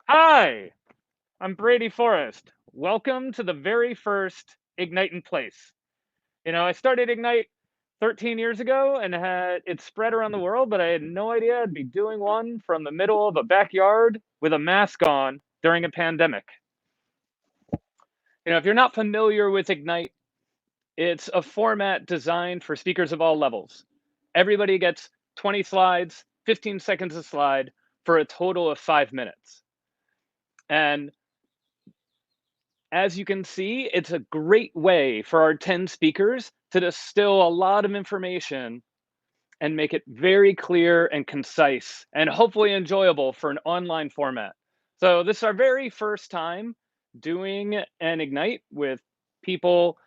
Hi, I'm Brady Forrest. Welcome to the very first Ignite in Place. I started Ignite 13 years ago and had it spread around the world, but I had no idea I'd be doing one from the middle of a backyard with a mask on during a pandemic. If you're not familiar with Ignite, it's a format designed for speakers of all levels. Everybody gets 20 slides, 15 seconds a slide for a total of 5 minutes. And as you can see, it's a great way for our 10 speakers to distill a lot of information and make it very clear and concise and hopefully enjoyable for an online format. So this is our very first time doing an Ignite with people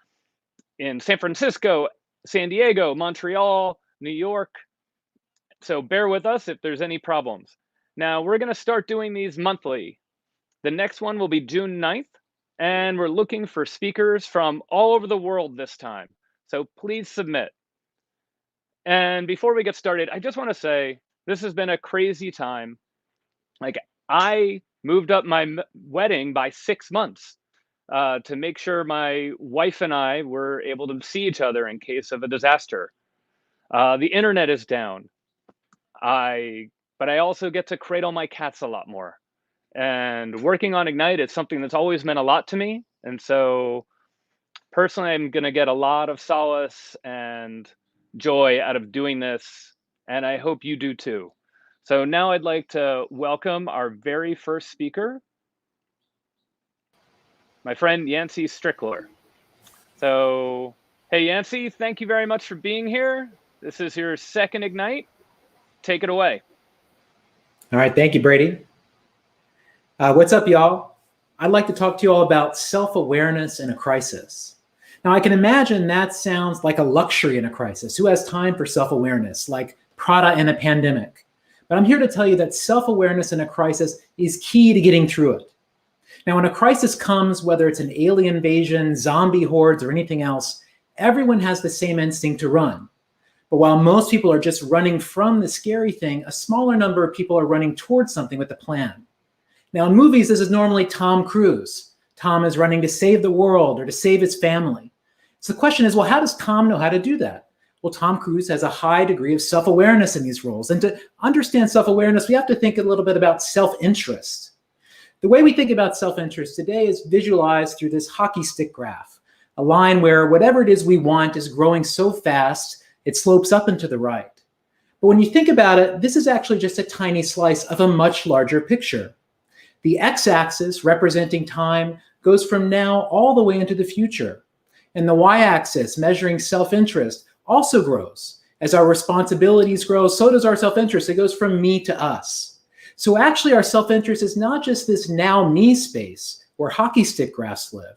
in San Francisco, San Diego, Montreal, New York. So bear with us if there's any problems. Now we're going to start doing these monthly. The next one will be June 9th. And we're looking for speakers from all over the world this time. So please submit. And before we get started, I just want to say this has been a crazy time. Like, I moved up my wedding by 6 months to make sure my wife and I were able to see each other in case of a disaster. The internet is down. But I also get to cradle my cats a lot more. And working on Ignite is something that's always meant a lot to me. And so personally, I'm going to get a lot of solace and joy out of doing this. And I hope you do too. So now I'd like to welcome our very first speaker, my friend Yancy Strickler. So, hey, Yancy, thank you very much for being here. This is your second Ignite. Take it away. All right, thank you, Brady. What's up, y'all? I'd like to talk to you all about self-awareness in a crisis. Now, I can imagine that sounds like a luxury in a crisis. Who has time for self-awareness, like Prada in a pandemic? But I'm here to tell you that self-awareness in a crisis is key to getting through it. Now, when a crisis comes, whether it's an alien invasion, zombie hordes, or anything else, everyone has the same instinct to run. But while most people are just running from the scary thing, a smaller number of people are running towards something with a plan. Now, in movies, this is normally Tom Cruise. Tom is running to save the world or to save his family. So the question is, well, how does Tom know how to do that? Well, Tom Cruise has a high degree of self-awareness in these roles. And to understand self-awareness, we have to think a little bit about self-interest. The way we think about self-interest today is visualized through this hockey stick graph, a line where whatever it is we want is growing so fast, it slopes up and to the right. But when you think about it, this is actually just a tiny slice of a much larger picture. The x-axis, representing time, goes from now all the way into the future. And the y-axis, measuring self-interest, also grows. As our responsibilities grow, so does our self-interest. It goes from me to us. So actually, our self-interest is not just this now me space where hockey stick graphs live.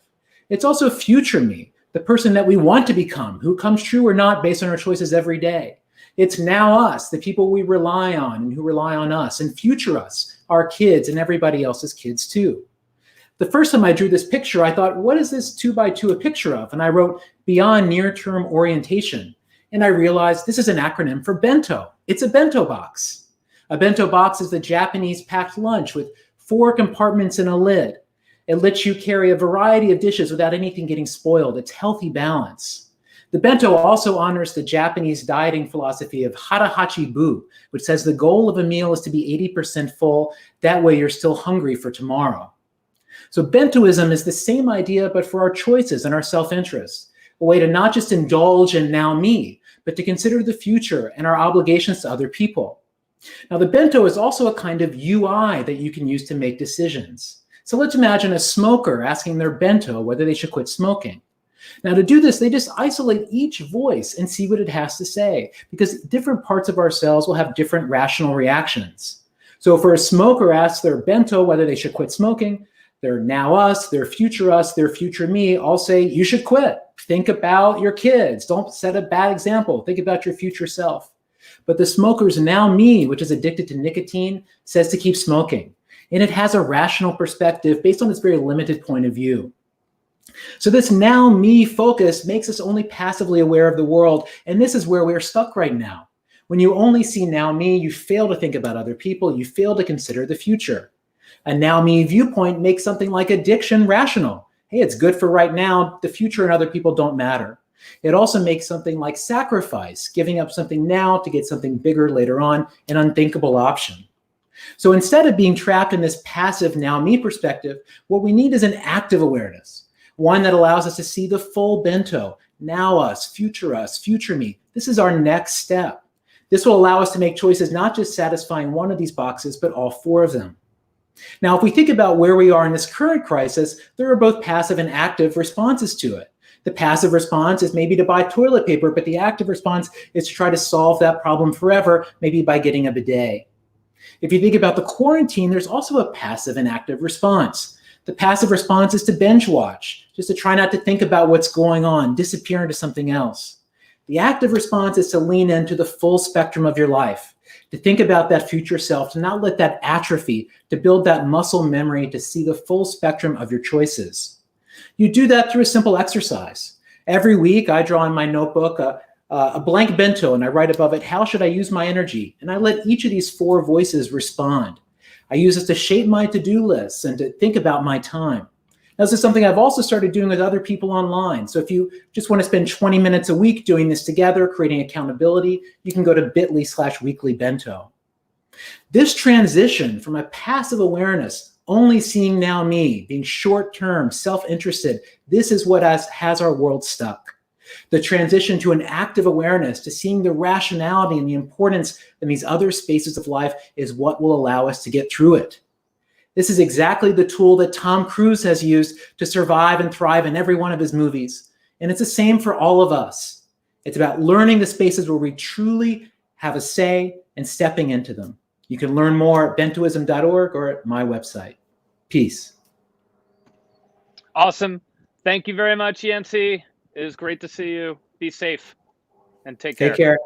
It's also future me, the person that we want to become, who comes true or not based on our choices every day. It's now us, the people we rely on and who rely on us, and future us, our kids and everybody else's kids too. The first time I drew this picture, I thought, what is this 2x2 a picture of? And I wrote beyond near-term orientation. And I realized this is an acronym for bento. It's a bento box. A bento box is the Japanese packed lunch with 4 compartments and a lid. It lets you carry a variety of dishes without anything getting spoiled. It's healthy balance. The bento also honors the Japanese dieting philosophy of hara-hachi-bu, which says the goal of a meal is to be 80% full. That way you're still hungry for tomorrow. So bentoism is the same idea, but for our choices and our self-interest, a way to not just indulge in now me, but to consider the future and our obligations to other people. Now, the bento is also a kind of UI that you can use to make decisions. So let's imagine a smoker asking their bento whether they should quit smoking. Now, to do this, they just isolate each voice and see what it has to say, because different parts of ourselves will have different rational reactions. So if a smoker asks their bento whether they should quit smoking, their now us, their future me, all say, you should quit. Think about your kids. Don't set a bad example. Think about your future self. But the smoker's now me, which is addicted to nicotine, says to keep smoking. And it has a rational perspective based on its very limited point of view. So this now me focus makes us only passively aware of the world. And this is where we're stuck right now. When you only see now me, you fail to think about other people. You fail to consider the future. A now me viewpoint makes something like addiction rational. Hey, it's good for right now. The future and other people don't matter. It also makes something like sacrifice, giving up something now to get something bigger later on, an unthinkable option. So instead of being trapped in this passive now me perspective, what we need is an active awareness, one that allows us to see the full bento, now us, future me. This is our next step. This will allow us to make choices not just satisfying one of these boxes, but all four of them. Now, if we think about where we are in this current crisis, there are both passive and active responses to it. The passive response is maybe to buy toilet paper, but the active response is to try to solve that problem forever, maybe by getting a bidet. If you think about the quarantine, there's also a passive and active response. The passive response is to binge watch, just to try not to think about what's going on, disappear into something else. The active response is to lean into the full spectrum of your life, to think about that future self, to not let that atrophy, to build that muscle memory, to see the full spectrum of your choices. You do that through a simple exercise. Every week, I draw in my notebook a blank bento, and I write above it, how should I use my energy? And I let each of these four voices respond. I use this to shape my to-do lists and to think about my time. Now, this is something I've also started doing with other people online. So if you just want to spend 20 minutes a week doing this together, creating accountability, you can go to bit.ly/weeklybento. This transition from a passive awareness, only seeing now me, being short-term, self-interested, this is what has our world stuck. The transition to an active awareness, to seeing the rationality and the importance in these other spaces of life is what will allow us to get through it. This is exactly the tool that Tom Cruise has used to survive and thrive in every one of his movies. And it's the same for all of us. It's about learning the spaces where we truly have a say and stepping into them. You can learn more at bentoism.org or at my website. Peace. Awesome. Thank you very much, Yancy. It is great to see you. Be safe and take care. Take care.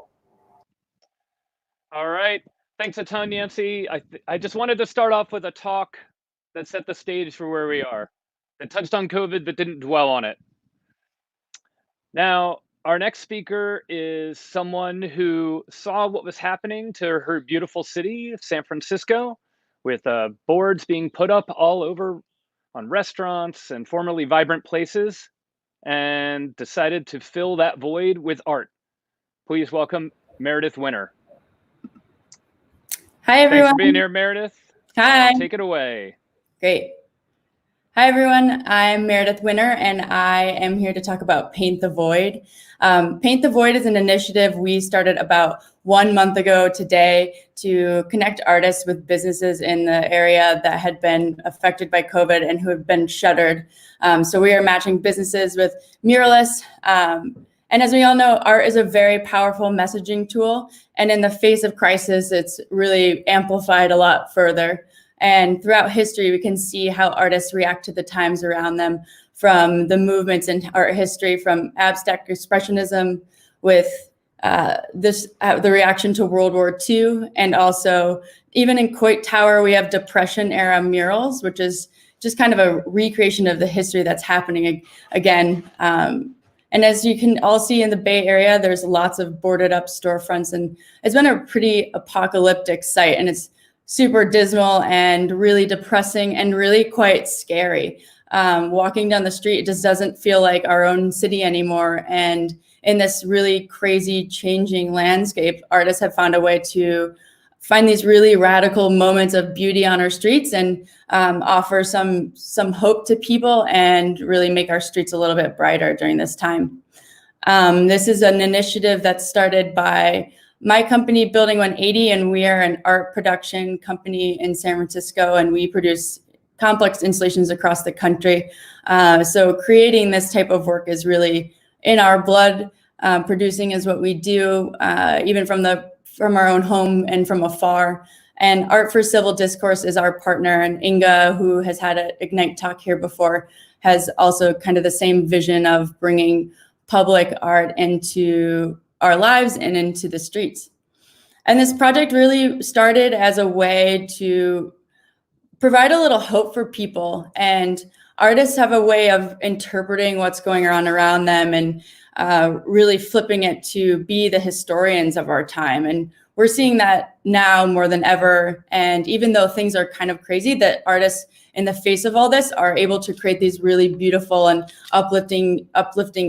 All right. Thanks a ton, Yancy. I just wanted to start off with a talk that set the stage for where we are. It touched on COVID, but didn't dwell on it. Now, our next speaker is someone who saw what was happening to her beautiful city of San Francisco, with boards being put up all over on restaurants and formerly vibrant places, and decided to fill that void with art. Please welcome Meredith Winter. Hi, everyone. Thanks for being here, Meredith. Hi. Take it away. Great. Hi, everyone. I'm Meredith Winter, and I am here to talk about Paint the Void. Paint the Void is an initiative we started about 1 month ago today to connect artists with businesses in the area that had been affected by COVID and who have been shuttered. So we are matching businesses with muralists. And as we all know, art is a very powerful messaging tool. And in the face of crisis, it's really amplified a lot further. And throughout history, we can see how artists react to the times around them, from the movements in art history, from abstract expressionism with the reaction to World War II. And also, even in Coit Tower, we have Depression era murals, which is just kind of a recreation of the history that's happening again. And as you can all see in the Bay Area, there's lots of boarded up storefronts, and it's been a pretty apocalyptic site, and it's super dismal and really depressing and really quite scary. Walking down the street, it just doesn't feel like our own city anymore. And in this really crazy changing landscape, artists have found a way to find these really radical moments of beauty on our streets and offer some hope to people and really make our streets a little bit brighter during this time. This is an initiative that's started by my company, Building 180, and we are an art production company in San Francisco, and we produce complex installations across the country. So creating this type of work is really in our blood. Producing is what we do, even from our own home and from afar. And Art for Civil Discourse is our partner, and Inga, who has had an Ignite talk here before, has also kind of the same vision of bringing public art into our lives and into the streets. And this project really started as a way to provide a little hope for people. And artists have a way of interpreting what's going on around them and really flipping it to be the historians of our time. And we're seeing that now more than ever. And even though things are kind of crazy, that artists in the face of all this are able to create these really beautiful and uplifting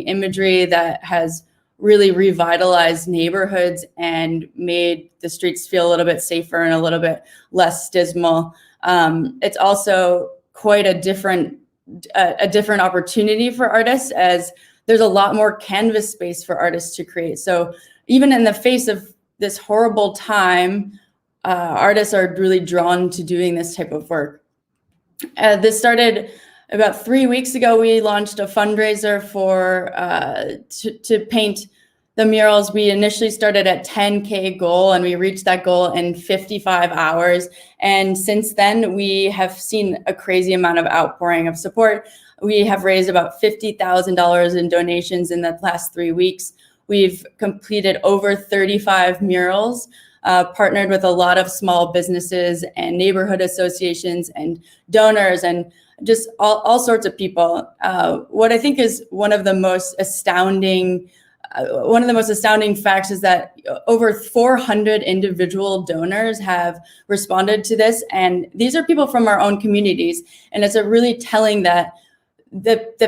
imagery that has really revitalized neighborhoods and made the streets feel a little bit safer and a little bit less dismal. It's also quite a different opportunity for artists, as there's a lot more canvas space for artists to create. So even in the face of this horrible time, artists are really drawn to doing this type of work. This started about 3 weeks ago. We launched a fundraiser for to paint the murals. We initially started at 10K goal, and we reached that goal in 55 hours. And since then, we have seen a crazy amount of outpouring of support. We have raised about $50,000 in donations in the last 3 weeks. We've completed over 35 murals, partnered with a lot of small businesses and neighborhood associations and donors and just all sorts of people. What I think is one of the most astounding facts is that over 400 individual donors have responded to this. And these are people from our own communities. And it's a really telling that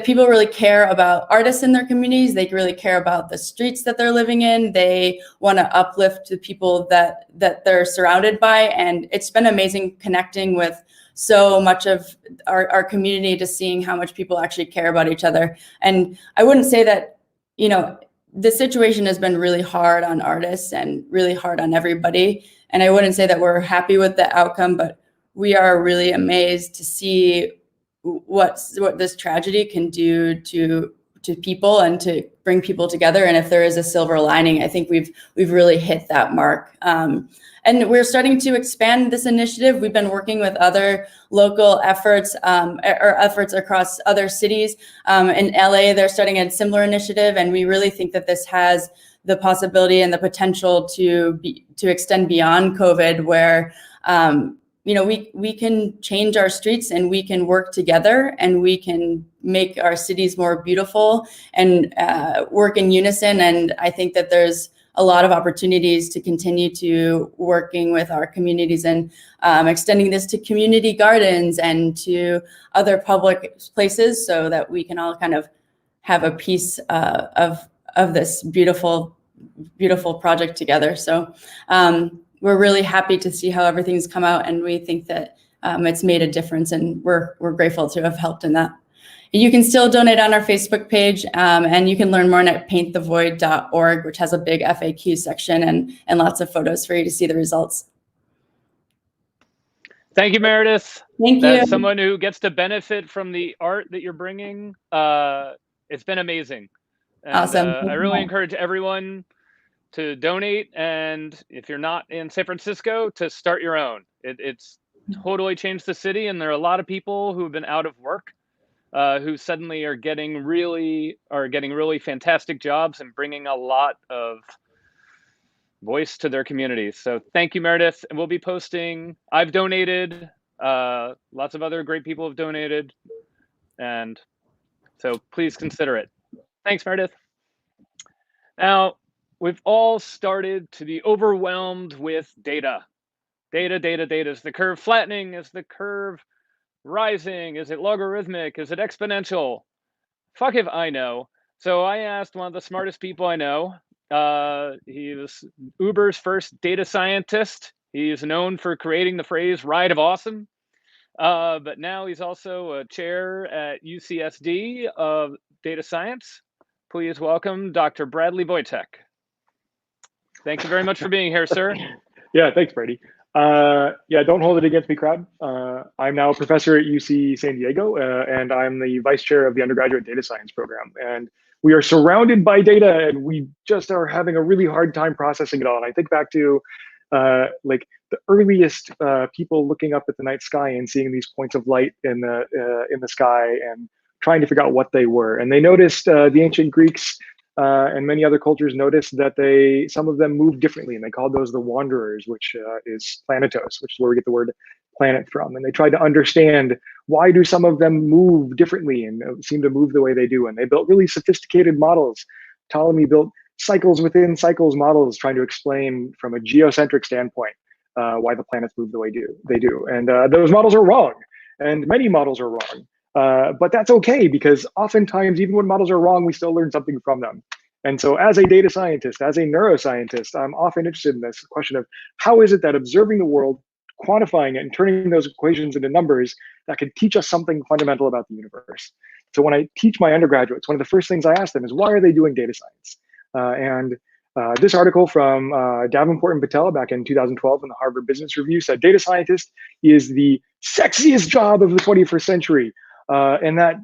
people really care about artists in their communities. They really care about the streets that they're living in. They want to uplift the people that they're surrounded by. And it's been amazing connecting with so much of our community, just seeing how much people actually care about each other. And I wouldn't say that, the situation has been really hard on artists and really hard on everybody. And I wouldn't say that we're happy with the outcome, but we are really amazed to see what this tragedy can do to people and to bring people together. And if there is a silver lining, I think we've really hit that mark. And we're starting to expand this initiative. We've been working with other local efforts or efforts across other cities. In LA, they're starting a similar initiative, and we really think that this has the possibility and the potential to extend beyond COVID, where we can change our streets and we can work together and we can make our cities more beautiful and work in unison. And I think that there's a lot of opportunities to continue to working with our communities and extending this to community gardens and to other public places, so that we can all kind of have a piece of this beautiful project together. So we're really happy to see how everything's come out, and we think that it's made a difference, and we're grateful to have helped in that. You can still donate on our Facebook page, and you can learn more at paintthevoid.org, which has a big FAQ section and lots of photos for you to see the results. Thank you, Meredith. Thank you. As someone who gets to benefit from the art that you're bringing, it's been amazing. And, awesome. I really encourage everyone to donate, and if you're not in San Francisco, to start your own. It's totally changed the city, and there are a lot of people who have been out of work who suddenly are getting really fantastic jobs and bringing a lot of voice to their communities. So thank you, Meredith. And we'll be posting. I've donated. Lots of other great people have donated, and so please consider it. Thanks, Meredith. Now, we've all started to be overwhelmed with data. Data. Is the curve flattening? Is the curve rising? Is it logarithmic? Is it exponential? Fuck if I know. So I asked one of the smartest people I know. He was Uber's first data scientist. He's known for creating the phrase "ride of awesome." But now he's also a chair at UCSD of data science. Please welcome Dr. Bradley Voytek. Thank you very much for being here, sir. Yeah, thanks, Brady. Don't hold it against me, crowd. I'm now a professor at UC San Diego, and I'm the vice chair of the undergraduate data science program. And we are surrounded by data, and we just are having a really hard time processing it all. And I think back to like the earliest people looking up at the night sky and seeing these points of light in the sky and trying to figure out what they were. And they noticed the ancient Greeks and many other cultures noticed that some of them moved differently, and they called those the wanderers, which is planetos, which is where we get the word planet from. And they tried to understand, why do some of them move differently and seem to move the way they do? And they built really sophisticated models. Ptolemy built cycles within cycles models trying to explain from a geocentric standpoint why the planets move the way they do. And those models are wrong, and many models are wrong. But that's okay, because oftentimes, even when models are wrong, we still learn something from them. And so as a data scientist, as a neuroscientist, I'm often interested in this question of how is it that observing the world, quantifying it, and turning those equations into numbers that could teach us something fundamental about the universe. So when I teach my undergraduates, one of the first things I ask them is, why are they doing data science? This article from Davenport and Patel back in 2012 in the Harvard Business Review said data scientist is the sexiest job of the 21st century. And that,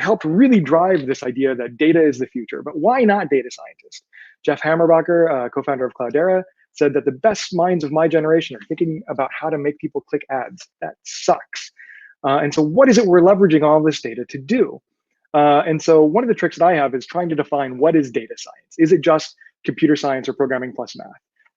helped really drive this idea that data is the future. But why not data scientist? Jeff Hammerbacher, co-founder of Cloudera, said that the best minds of my generation are thinking about how to make people click ads. That sucks. And so what is it we're leveraging all this data to do? And so one of the tricks that I have is trying to define what is data science. Is it just computer science or programming plus math?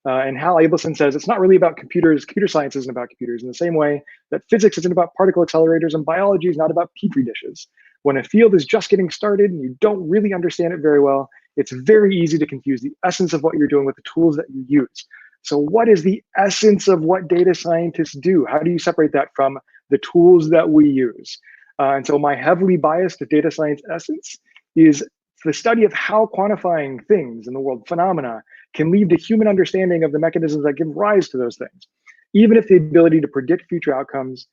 And Hal Abelson says it's not really about computers. Computer science isn't about computers, in the same way that physics isn't about particle accelerators and biology is not about petri dishes. When a field is just getting started and you don't really understand it very well, it's very easy to confuse the essence of what you're doing with the tools that you use. So what is the essence of what data scientists do? How do you separate that from the tools that we use? And so my heavily biased data science essence is the study of how quantifying things in the world, phenomena, can lead to human understanding of the mechanisms that give rise to those things, even if the ability to predict future outcomes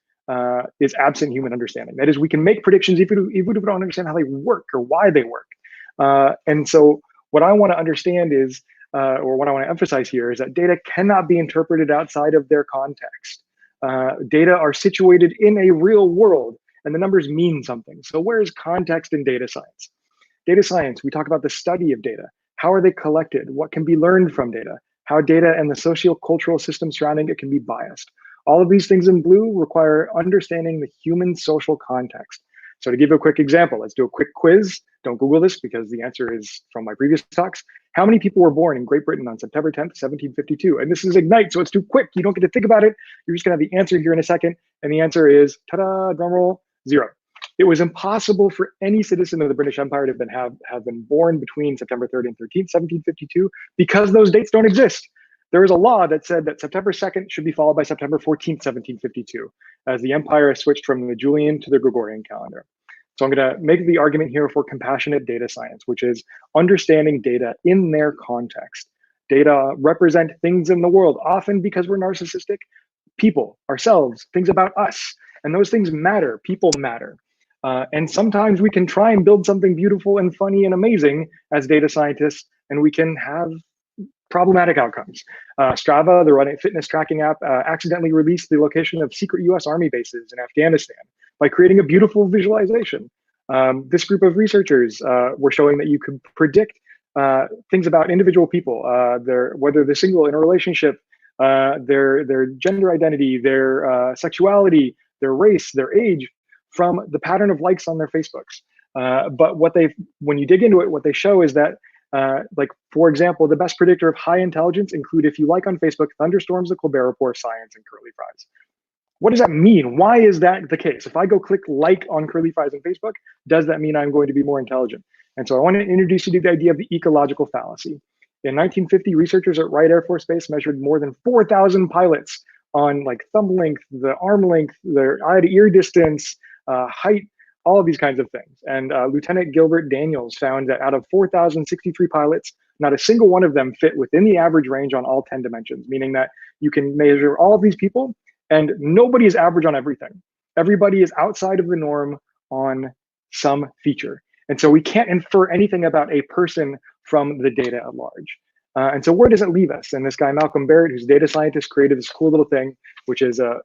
is absent human understanding. That is, we can make predictions even if we don't understand how they work or why they work. And so what I want to understand is, or what I want to emphasize here, is that data cannot be interpreted outside of their context. Data are situated in a real world, and the numbers mean something. So where is context in data science? Data science, we talk about the study of data. How are they collected? What can be learned from data? How data and the socio-cultural system surrounding it can be biased. All of these things in blue require understanding the human social context. So to give you a quick example, let's do a quick quiz. Don't Google this because the answer is from my previous talks. How many people were born in Great Britain on September 10th, 1752? And this is Ignite, so it's too quick. You don't get to think about it. You're just gonna have the answer here in a second. And the answer is, ta-da, drum roll, 0. It was impossible for any citizen of the British Empire to have been born between September 3rd and 13th, 1752, because those dates don't exist. There is a law that said that September 2nd should be followed by September 14th, 1752, as the empire has switched from the Julian to the Gregorian calendar. So I'm going to make the argument here for compassionate data science, which is understanding data in their context. Data represent things in the world, often because we're narcissistic, people, ourselves, things about us. And those things matter, people matter. And sometimes we can try and build something beautiful and funny and amazing as data scientists, and we can have problematic outcomes. Strava, the running fitness tracking app, accidentally released the location of secret US Army bases in Afghanistan by creating a beautiful visualization. This group of researchers were showing that you could predict things about individual people, whether they're single in a relationship, their gender identity, their sexuality, their race, their age, from the pattern of likes on their Facebooks. But when you dig into it, what they show is that, for example, the best predictor of high intelligence include if you like on Facebook, thunderstorms, the Colbert Report, science, and curly fries. What does that mean? Why is that the case? If I go click like on curly fries on Facebook, does that mean I'm going to be more intelligent? And so I want to introduce you to the idea of the ecological fallacy. In 1950, researchers at Wright Air Force Base measured more than 4,000 pilots on thumb length, the arm length, their eye to ear distance, height, all of these kinds of things. And Lieutenant Gilbert Daniels found that out of 4,063 pilots, not a single one of them fit within the average range on all 10 dimensions, meaning that you can measure all of these people and nobody is average on everything. Everybody is outside of the norm on some feature. And so we can't infer anything about a person from the data at large. And so where does it leave us? And this guy, Malcolm Barrett, who's a data scientist, created this cool little thing, which is a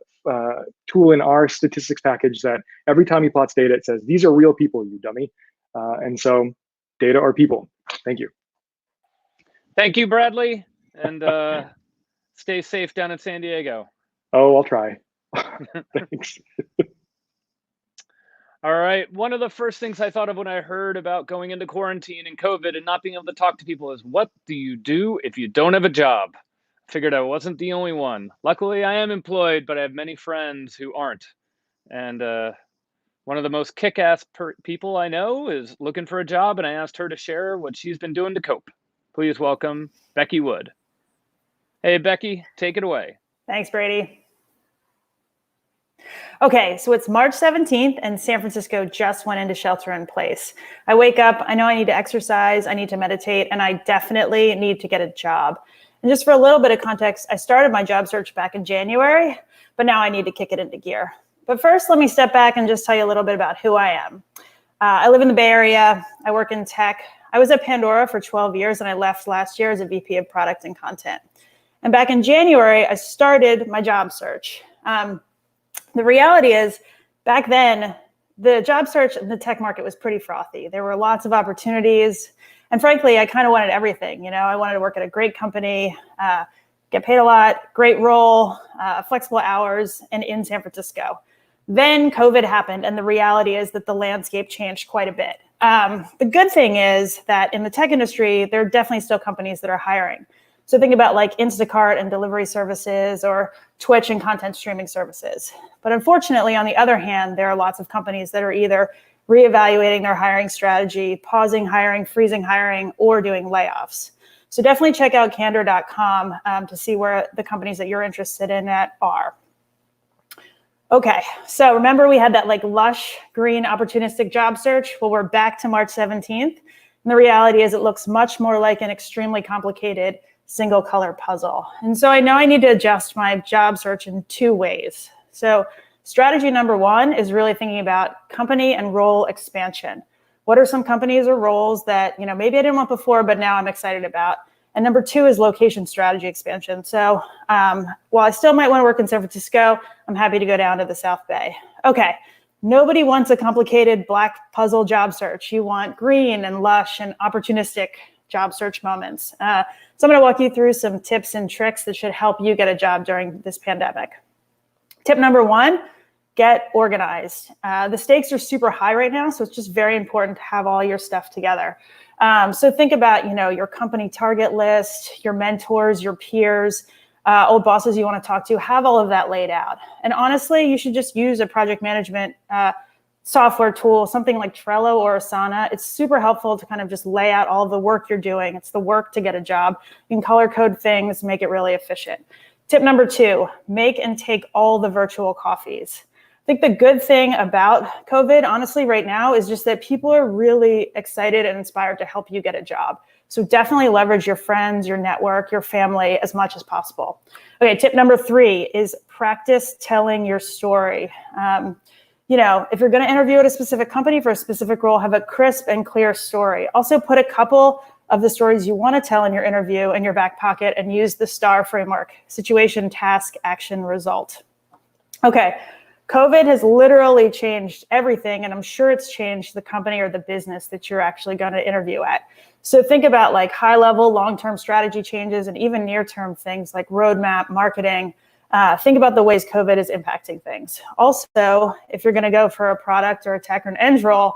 tool in our statistics package that every time he plots data, it says, these are real people, you dummy. And so data are people. Thank you. Thank you, Bradley. And stay safe down in San Diego. Oh, I'll try. Thanks. All right. One of the first things I thought of when I heard about going into quarantine and COVID and not being able to talk to people is, what do you do if you don't have a job? Figured I wasn't the only one. Luckily, I am employed, but I have many friends who aren't. And one of the most kick-ass people I know is looking for a job, and I asked her to share what she's been doing to cope. please welcome Becky Wood. Hey, Becky, take it away. Thanks, Brady. Okay, so it's March 17th and San Francisco just went into shelter in place. I wake up, I know I need to exercise, I need to meditate, and I definitely need to get a job. And just for a little bit of context, I started my job search back in January, but now I need to kick it into gear. But first, let me step back and just tell you a little bit about who I am. I live in the Bay Area, I work in tech. I was at Pandora for 12 years and I left last year as a VP of product and content. And back in January, I started my job search. The reality is, back then, the job search in the tech market was pretty frothy. There were lots of opportunities. And frankly, I kind of wanted everything. You know, I wanted to work at a great company, get paid a lot, great role, flexible hours, and in San Francisco. Then COVID happened, and the reality is that the landscape changed quite a bit. The good thing is that in the tech industry, there are definitely still companies that are hiring. So think about like Instacart and delivery services or Twitch and content streaming services. But unfortunately, on the other hand, there are lots of companies that are either reevaluating their hiring strategy, pausing hiring, freezing hiring, or doing layoffs. So definitely check out candor.com to see where the companies that you're interested in are. Okay, so remember we had that like lush, green, opportunistic job search? Well, we're back to March 17th. And the reality is it looks much more like an extremely complicated single color puzzle. And so I know I need to adjust my job search in two ways. So strategy number one is really thinking about company and role expansion. What are some companies or roles that, you know, maybe I didn't want before, but now I'm excited about? And number two is location strategy expansion. So while I still might want to work in San Francisco, I'm happy to go down to the South Bay. Okay, nobody wants a complicated black puzzle job search. You want green and lush and opportunistic job search moments. So I'm going to walk you through some tips and tricks that should help you get a job during this pandemic. Tip number one, get organized. The stakes are super high right now, so it's just very important to have all your stuff together. So think about, you know, your company target list, your mentors, your peers, old bosses you want to talk to, have all of that laid out. And honestly, you should just use a project management software tool, something like Trello or Asana. It's super helpful to kind of just lay out all the work you're doing. It's the work to get a job. You can color code things, make it really efficient. Tip number two, make and take all the virtual coffees. I think the good thing about COVID, honestly, right now is just that people are really excited and inspired to help you get a job. So definitely leverage your friends, your network, your family as much as possible. Okay, tip number three is practice telling your story. You know, if you're going to interview at a specific company for a specific role, have a crisp and clear story. Also put a couple of the stories you want to tell in your interview in your back pocket and use the STAR framework: situation, task, action, result. Okay, COVID has literally changed everything, and I'm sure it's changed the company or the business that you're actually going to interview at. So think about like high-level, long-term strategy changes and even near-term things like roadmap, marketing. Think about the ways COVID is impacting things. Also, if you're going to go for a product or a tech or an eng role,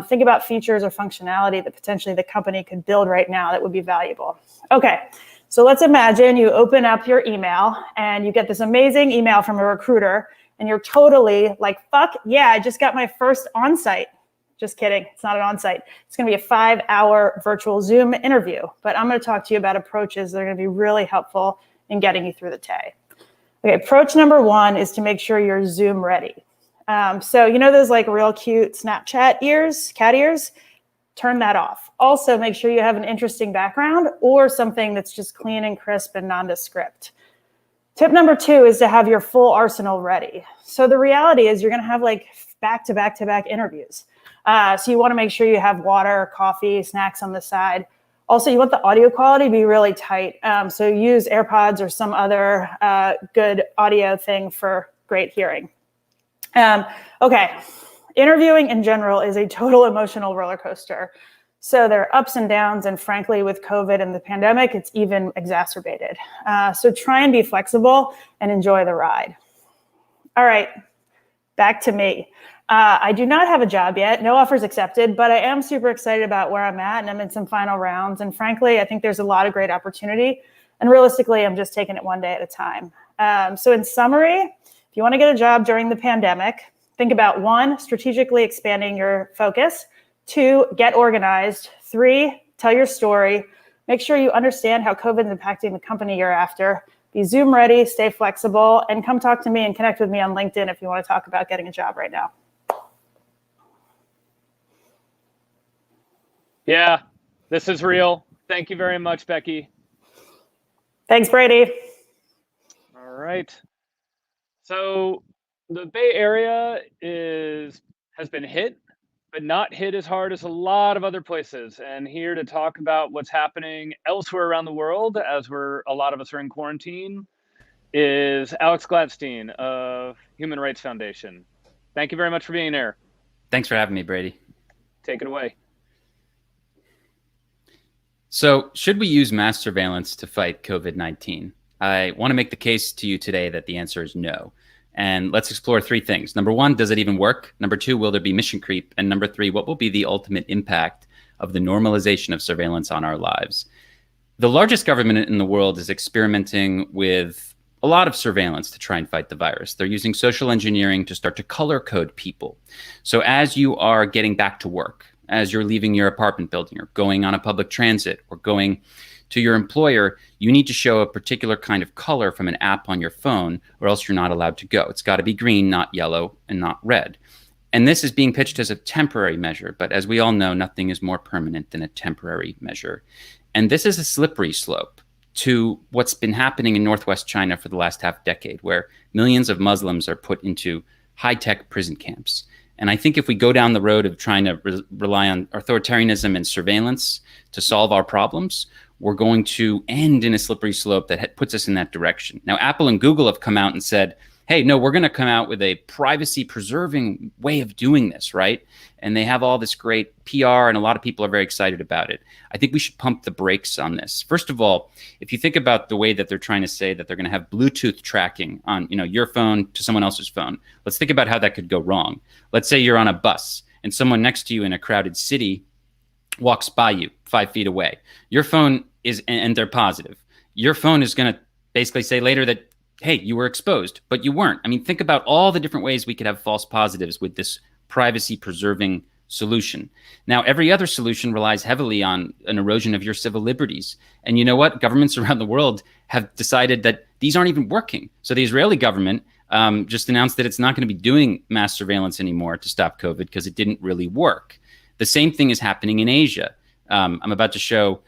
think about features or functionality that potentially the company could build right now that would be valuable. Okay, so let's imagine you open up your email and you get this amazing email from a recruiter and you're totally like, fuck yeah, I just got my first onsite. Just kidding, it's not an onsite. It's going to be a 5-hour virtual Zoom interview, but I'm going to talk to you about approaches that are going to be really helpful in getting you through the day. Okay, approach number one is to make sure you're Zoom ready. So you know those like real cute Snapchat ears, cat ears? Turn that off. Also make sure you have an interesting background or something that's just clean and crisp and nondescript. Tip number two is to have your full arsenal ready. So the reality is you're gonna have like back-to-back interviews. So you wanna make sure you have water, coffee, snacks on the side. Also, you want the audio quality to be really tight. So use AirPods or some other good audio thing for great hearing. Okay, interviewing in general is a total emotional roller coaster. So there are ups and downs, and frankly, with COVID and the pandemic, it's even exacerbated. So try and be flexible and enjoy the ride. All right, back to me. I do not have a job yet, no offers accepted, but I am super excited about where I'm at and I'm in some final rounds. And frankly, I think there's a lot of great opportunity. And realistically, I'm just taking it one day at a time. So in summary, if you want to get a job during the pandemic, think about 1, strategically expanding your focus. 2, get organized. 3, tell your story. Make sure you understand how COVID is impacting the company you're after. Be Zoom ready, stay flexible, and come talk to me and connect with me on LinkedIn if you want to talk about getting a job right now. Yeah, this is real. Thank you very much, Becky. Thanks, Brady. All right. So the Bay Area has been hit, but not hit as hard as a lot of other places. And here to talk about what's happening elsewhere around the world, as a lot of us are in quarantine, is Alex Gladstein of Human Rights Foundation. Thank you very much for being here. Thanks for having me, Brady. Take it away. So, should we use mass surveillance to fight COVID-19? I want to make the case to you today that the answer is no. And let's explore three things. Number one, does it even work? Number two, will there be mission creep? And number three, what will be the ultimate impact of the normalization of surveillance on our lives? The largest government in the world is experimenting with a lot of surveillance to try and fight the virus. They're using social engineering to start to color code people. So as you are getting back to work, as you're leaving your apartment building or going on a public transit or going to your employer, you need to show a particular kind of color from an app on your phone, or else you're not allowed to go. It's got to be green, not yellow, and not red. And this is being pitched as a temporary measure, but as we all know, nothing is more permanent than a temporary measure. And this is a slippery slope to what's been happening in Northwest China for the last half decade, where millions of Muslims are put into high-tech prison camps. And I think if we go down the road of trying to rely on authoritarianism and surveillance to solve our problems, we're going to end in a slippery slope that puts us in that direction. Now, Apple and Google have come out and said, hey, no, we're going to come out with a privacy-preserving way of doing this, right? And they have all this great PR, and a lot of people are very excited about it. I think we should pump the brakes on this. First of all, if you think about the way that they're trying to say that they're going to have Bluetooth tracking on, your phone to someone else's phone, let's think about how that could go wrong. Let's say you're on a bus, and someone next to you in a crowded city walks by you 5 feet away. Your phone is, and they're positive. Your phone is going to basically say later that, hey, you were exposed, but you weren't. I mean, think about all the different ways we could have false positives with this privacy-preserving solution. Now, every other solution relies heavily on an erosion of your civil liberties. And you know what? Governments around the world have decided that these aren't even working. So the Israeli government just announced that it's not going to be doing mass surveillance anymore to stop COVID because it didn't really work. The same thing is happening in Asia. I'm about to show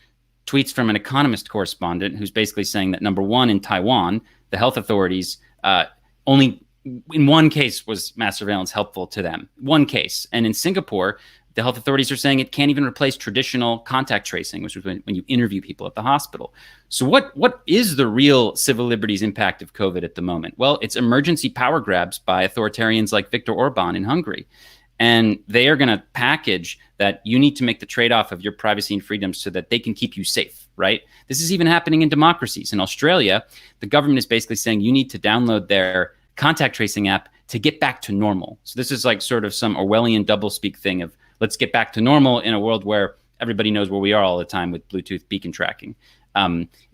tweets from an Economist correspondent who's basically saying that, number one, in Taiwan, the health authorities only in one case was mass surveillance helpful to them. One case. And in Singapore, the health authorities are saying it can't even replace traditional contact tracing, which is when you interview people at the hospital. So what is the real civil liberties impact of COVID at the moment? Well, it's emergency power grabs by authoritarians like Viktor Orban in Hungary. And they are going to package that you need to make the trade-off of your privacy and freedom so that they can keep you safe, right? This is even happening in democracies. In Australia, the government is basically saying you need to download their contact tracing app to get back to normal. So this is like sort of some Orwellian doublespeak thing of let's get back to normal in a world where everybody knows where we are all the time with Bluetooth beacon tracking.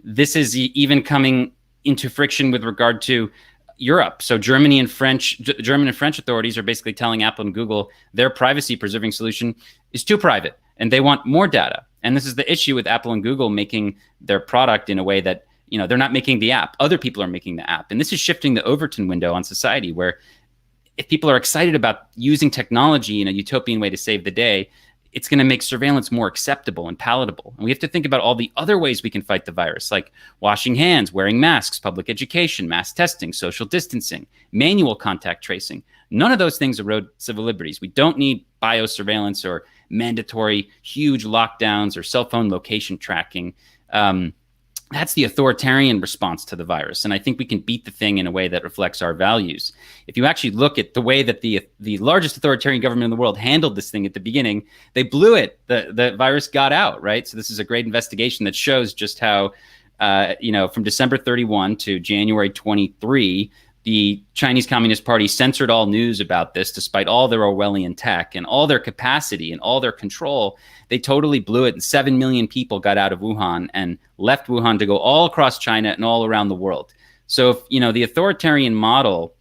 This is even coming into friction with regard to Europe. So German and French authorities are basically telling Apple and Google their privacy preserving solution is too private and they want more data. And this is the issue with Apple and Google making their product in a way that, they're not making the app. Other people are making the app. And this is shifting the Overton window on society, where if people are excited about using technology in a utopian way to save the day, it's going to make surveillance more acceptable and palatable. And we have to think about all the other ways we can fight the virus, like washing hands, wearing masks, public education, mass testing, social distancing, manual contact tracing. None of those things erode civil liberties. We don't need biosurveillance or mandatory huge lockdowns or cell phone location tracking. That's the authoritarian response to the virus. And I think we can beat the thing in a way that reflects our values. If you actually look at the way that the largest authoritarian government in the world handled this thing at the beginning, they blew it. The virus got out, right? So this is a great investigation that shows just how, from December 31 to January 23, the Chinese Communist Party censored all news about this, despite all their Orwellian tech and all their capacity and all their control. They totally blew it, and 7 million people got out of Wuhan and left Wuhan to go all across China and all around the world. So if, the authoritarian model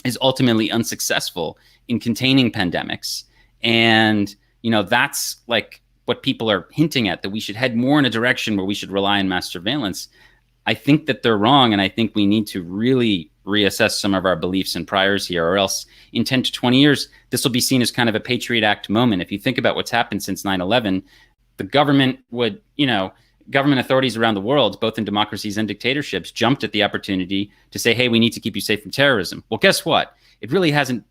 is ultimately unsuccessful in containing pandemics, and, that's like what people are hinting at, that we should head more in a direction where we should rely on mass surveillance, I think that they're wrong. And I think we need to really reassess some of our beliefs and priors here, or else in 10 to 20 years, this will be seen as kind of a Patriot Act moment. If you think about what's happened since 9/11, the government would, government authorities around the world, both in democracies and dictatorships, jumped at the opportunity to say, hey, we need to keep you safe from terrorism. Well, guess what? It really hasn't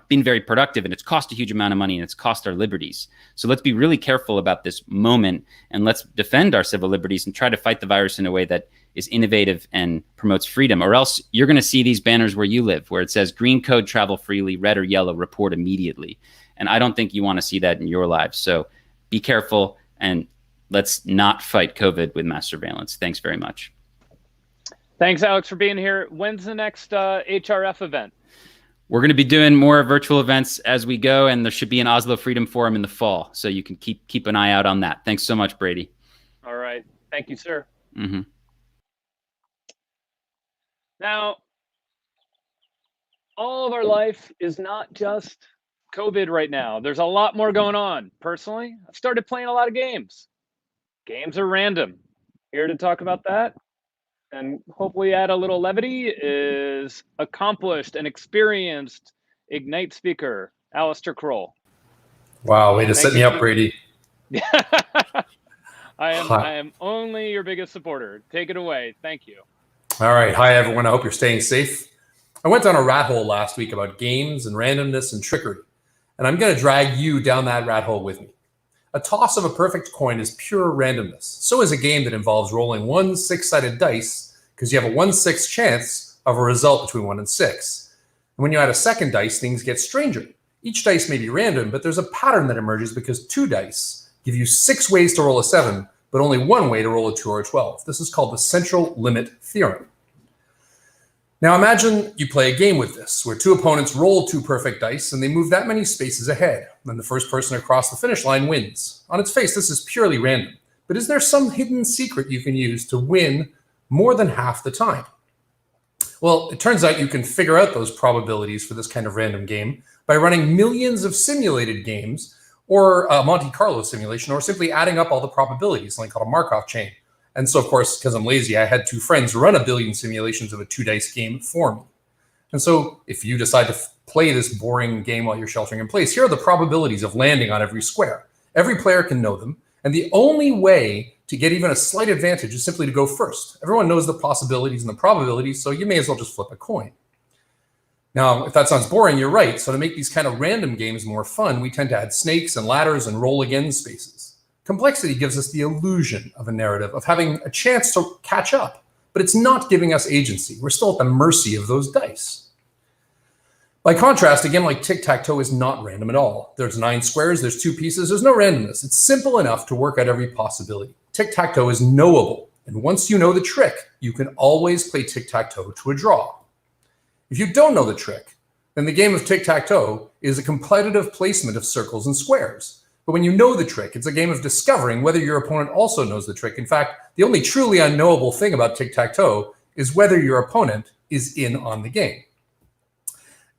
been very productive, and it's cost a huge amount of money, and it's cost our liberties. So let's be really careful about this moment, and let's defend our civil liberties and try to fight the virus in a way that is innovative and promotes freedom, or else you're going to see these banners where you live, where it says green code, travel freely, red or yellow, report immediately. And I don't think you want to see that in your lives. So be careful, and let's not fight COVID with mass surveillance. Thanks very much. Thanks, Alex, for being here. When's the next HRF event? We're going to be doing more virtual events as we go, and there should be an Oslo Freedom Forum in the fall. So you can keep an eye out on that. Thanks so much, Brady. All right. Thank you, sir. Mm-hmm. Now, all of our life is not just COVID right now. There's a lot more going on. Personally, I've started playing a lot of games. Games are random. Here to talk about that and hopefully add a little levity is accomplished and experienced Ignite speaker, Alistair Croll. Wow, way to set me up, Brady. I am only your biggest supporter. Take it away. Thank you. All right. Hi, everyone. I hope you're staying safe. I went down a rat hole last week about games and randomness and trickery, and I'm going to drag you down that rat hole with me. A toss of a perfect coin is pure randomness. So is a game that involves rolling 1 6-sided dice, because you have a 1/6 chance of a result between 1 and 6. And when you add a second dice, things get stranger. Each dice may be random, but there's a pattern that emerges because 2 dice give you 6 ways to roll a 7, but only 1 way to roll a 2 or a 12. This is called the central limit theorem. Now imagine you play a game with this, where 2 opponents roll 2 perfect dice and they move that many spaces ahead. Then the first person across the finish line wins. On its face, this is purely random. But is there some hidden secret you can use to win more than half the time? Well, it turns out you can figure out those probabilities for this kind of random game by running millions of simulated games, or a Monte Carlo simulation, or simply adding up all the probabilities, something called a Markov chain. And so, of course, because I'm lazy, I had 2 friends run 1 billion simulations of a 2-dice game for me. And so if you decide to play this boring game while you're sheltering in place, here are the probabilities of landing on every square. Every player can know them. And the only way to get even a slight advantage is simply to go first. Everyone knows the possibilities and the probabilities, so you may as well just flip a coin. Now, if that sounds boring, you're right. So to make these kind of random games more fun, we tend to add snakes and ladders and roll again spaces. Complexity gives us the illusion of a narrative, of having a chance to catch up, but it's not giving us agency. We're still at the mercy of those dice. By contrast, a game like tic-tac-toe is not random at all. There's 9 squares, there's 2 pieces, there's no randomness. It's simple enough to work out every possibility. Tic-tac-toe is knowable, and once you know the trick, you can always play tic-tac-toe to a draw. If you don't know the trick, then the game of tic-tac-toe is a competitive placement of circles and squares. But when you know the trick, it's a game of discovering whether your opponent also knows the trick. In fact, the only truly unknowable thing about tic-tac-toe is whether your opponent is in on the game.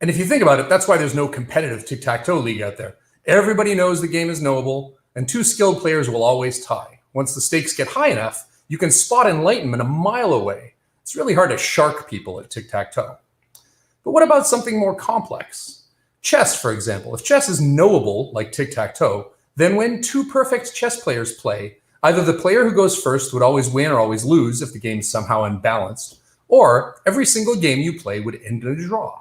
And if you think about it, that's why there's no competitive tic-tac-toe league out there. Everybody knows the game is knowable, and 2 skilled players will always tie. Once the stakes get high enough, you can spot enlightenment a mile away. It's really hard to shark people at tic-tac-toe. But what about something more complex? Chess, for example. If chess is knowable, like tic-tac-toe, then when 2 perfect chess players play, either the player who goes first would always win or always lose if the game's somehow unbalanced, or every single game you play would end in a draw.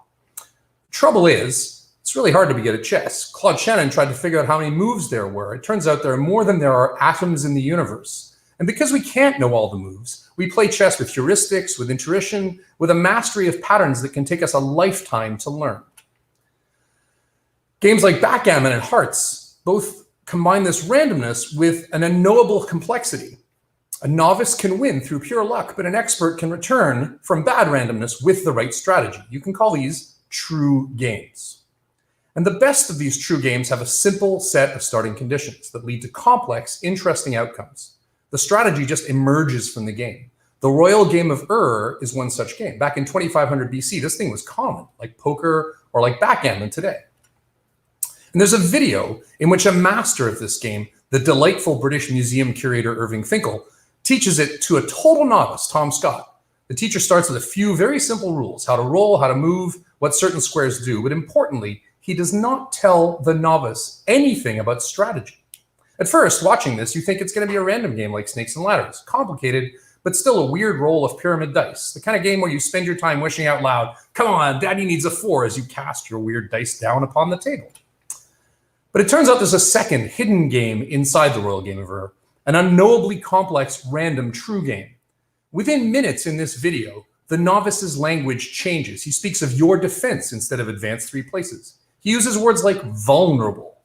Trouble is, it's really hard to be good at chess. Claude Shannon tried to figure out how many moves there were. It turns out there are more than there are atoms in the universe. And because we can't know all the moves, we play chess with heuristics, with intuition, with a mastery of patterns that can take us a lifetime to learn. Games like backgammon and hearts both combine this randomness with an unknowable complexity. A novice can win through pure luck, but an expert can return from bad randomness with the right strategy. You can call these true games. And the best of these true games have a simple set of starting conditions that lead to complex, interesting outcomes. The strategy just emerges from the game. The royal game of is one such game. Back in 2500 BC, this thing was common, like poker or like backgammon today. And there's a video in which a master of this game, the delightful British Museum curator Irving Finkel, teaches it to a total novice, Tom Scott. The teacher starts with a few very simple rules: how to roll, how to move, what certain squares do. But importantly, he does not tell the novice anything about strategy. At first, watching this, you think it's going to be a random game like Snakes and Ladders, complicated, but still a weird roll of pyramid dice, the kind of game where you spend your time wishing out loud, "Come on, Daddy needs a 4," as you cast your weird dice down upon the table. But it turns out there's a second hidden game inside the Royal Game of Ur, an unknowably complex random true game. Within minutes in this video, the novice's language changes. He speaks of your defense instead of advanced 3 places. He uses words like vulnerable.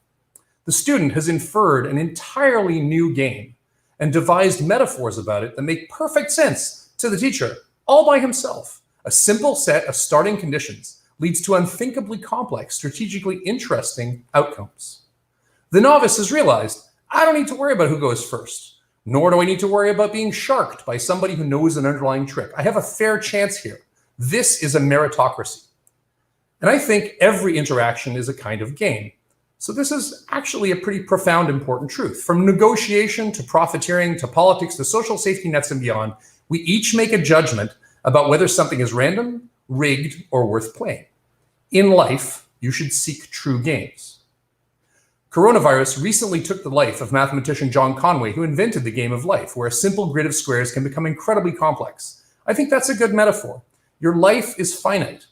The student has inferred an entirely new game and devised metaphors about it that make perfect sense to the teacher, all by himself. A simple set of starting conditions leads to unthinkably complex, strategically interesting outcomes. The novice has realized, I don't need to worry about who goes first, nor do I need to worry about being sharked by somebody who knows an underlying trick. I have a fair chance here. This is a meritocracy. And I think every interaction is a kind of game. So this is actually a pretty profound, important truth. From negotiation to profiteering to politics to social safety nets and beyond, we each make a judgment about whether something is random, rigged, or worth playing. In life, you should seek true games. Coronavirus recently took the life of mathematician John Conway, who invented the game of life, where a simple grid of squares can become incredibly complex. I think that's a good metaphor. Your life is finite.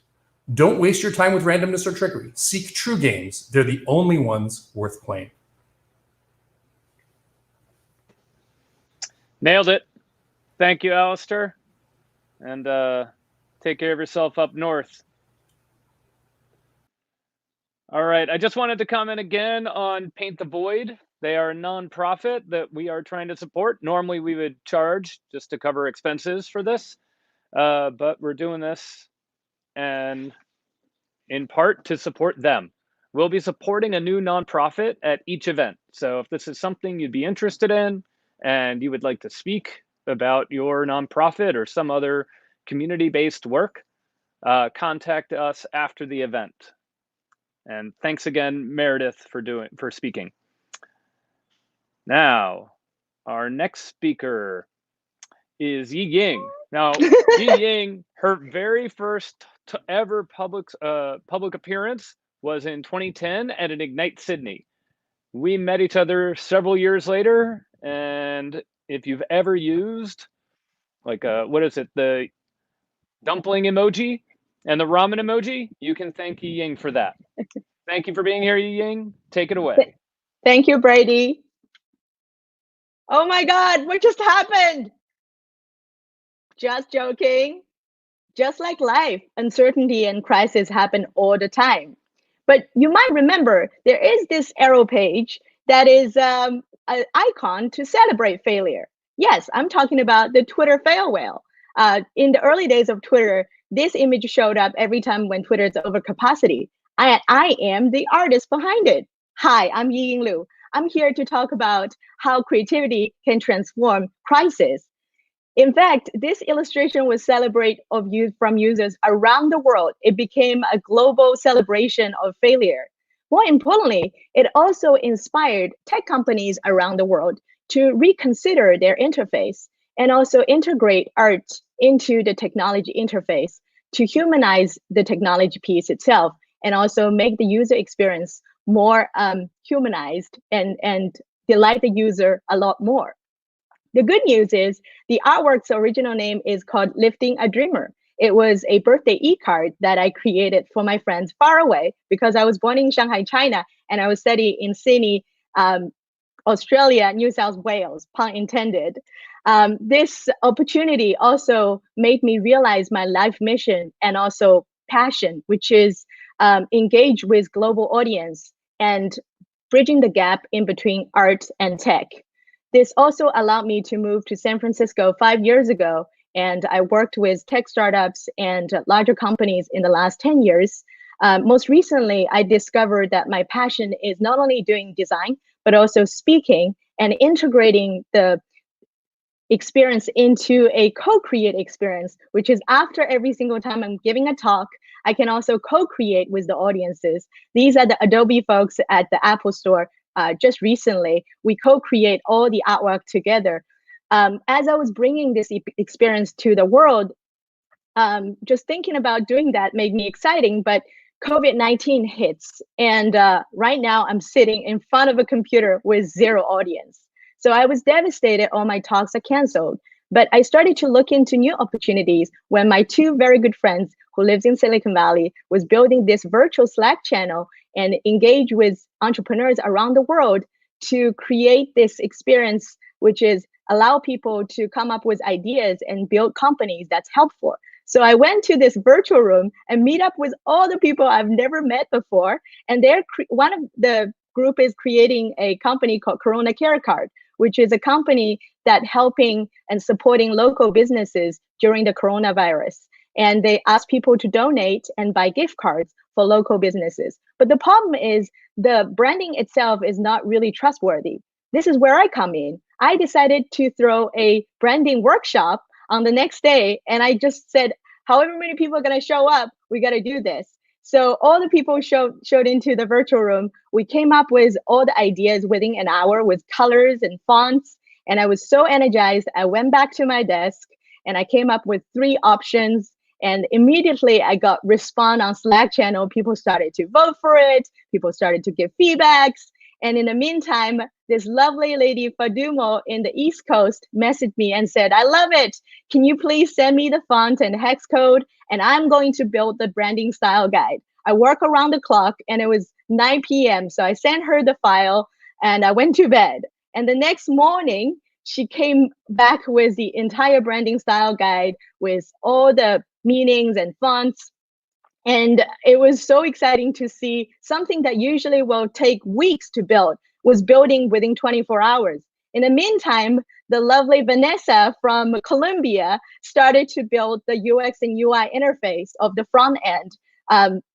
Don't waste your time with randomness or trickery. Seek true games. They're the only ones worth playing. Nailed it. Thank you, Alistair. And take care of yourself up north. All right. I just wanted to comment again on Paint the Void. They are a nonprofit that we are trying to support. Normally, we would charge just to cover expenses for this, but we're doing this and in part to support them. We'll be supporting a new nonprofit at each event. So if this is something you'd be interested in and you would like to speak about your nonprofit or some other community-based work, contact us after the event. And thanks again, Meredith, for speaking. Now, our next speaker is Yiying. Now, Yiying, her very first ever public appearance was in 2010 at an Ignite Sydney. We met each other several years later, and if you've ever used, like, what is it, the dumpling emoji and the ramen emoji, you can thank Yiying for that. Thank you for being here, Yiying. Take it away. Thank you, Brady. Oh my God, what just happened? Just joking. Just like life, uncertainty and crisis happen all the time. But you might remember there is this arrow page that is an icon to celebrate failure. Yes, I'm talking about the Twitter fail whale. In the early days of Twitter, this image showed up every time when Twitter is over capacity. I am the artist behind it. Hi, I'm Yiying Liu. I'm here to talk about how creativity can transform crisis. In fact, this illustration was celebrated from users around the world. It became a global celebration of failure. More importantly, it also inspired tech companies around the world to reconsider their interface and also integrate art into the technology interface to humanize the technology piece itself and also make the user experience more humanized and delight the user a lot more. The good news is the artwork's original name is called Lifting a Dreamer. It was a birthday e-card that I created for my friends far away because I was born in Shanghai, China, and I was studying in Sydney, Australia, New South Wales, pun intended. This opportunity also made me realize my life mission and also passion, which is engage with global audience and bridging the gap in between art and tech. This also allowed me to move to San Francisco 5 years ago, and I worked with tech startups and larger companies in the last 10 years. Most recently, I discovered that my passion is not only doing design, but also speaking and integrating the experience into a co-create experience, which is after every single time I'm giving a talk, I can also co-create with the audiences. These are the Adobe folks at the Apple Store. Just recently, we co-create all the artwork together. As I was bringing this experience to the world, just thinking about doing that made me exciting, but COVID-19 hits. And right now I'm sitting in front of a computer with zero audience. So I was devastated all my talks are canceled. But I started to look into new opportunities when my two very good friends who lives in Silicon Valley was building this virtual Slack channel and engage with entrepreneurs around the world to create this experience, which is allow people to come up with ideas and build companies that's helpful. So I went to this virtual room and meet up with all the people I've never met before. And one of the group is creating a company called Corona Care Card, which is a company that helping and supporting local businesses during the coronavirus. And they ask people to donate and buy gift cards for local businesses. But the problem is the branding itself is not really trustworthy. This is where I come in. I decided to throw a branding workshop on the next day. And I just said, however many people are going to show up, we got to do this. So all the people showed into the virtual room. We came up with all the ideas within an hour with colors and fonts. And I was so energized. I went back to my desk and I came up with 3 options. And immediately I got response on Slack channel. People started to vote for it. People started to give feedbacks. And in the meantime, this lovely lady, Fadumo, in the East Coast messaged me and said, I love it. Can you please send me the font and hex code? And I'm going to build the branding style guide. I work around the clock and it was 9 p.m. So I sent her the file and I went to bed. And the next morning, she came back with the entire branding style guide with all the meanings and fonts. And it was so exciting to see something that usually will take weeks to build was building within 24 hours. In the meantime, the lovely Vanessa from Colombia started to build the UX and UI interface of the front end,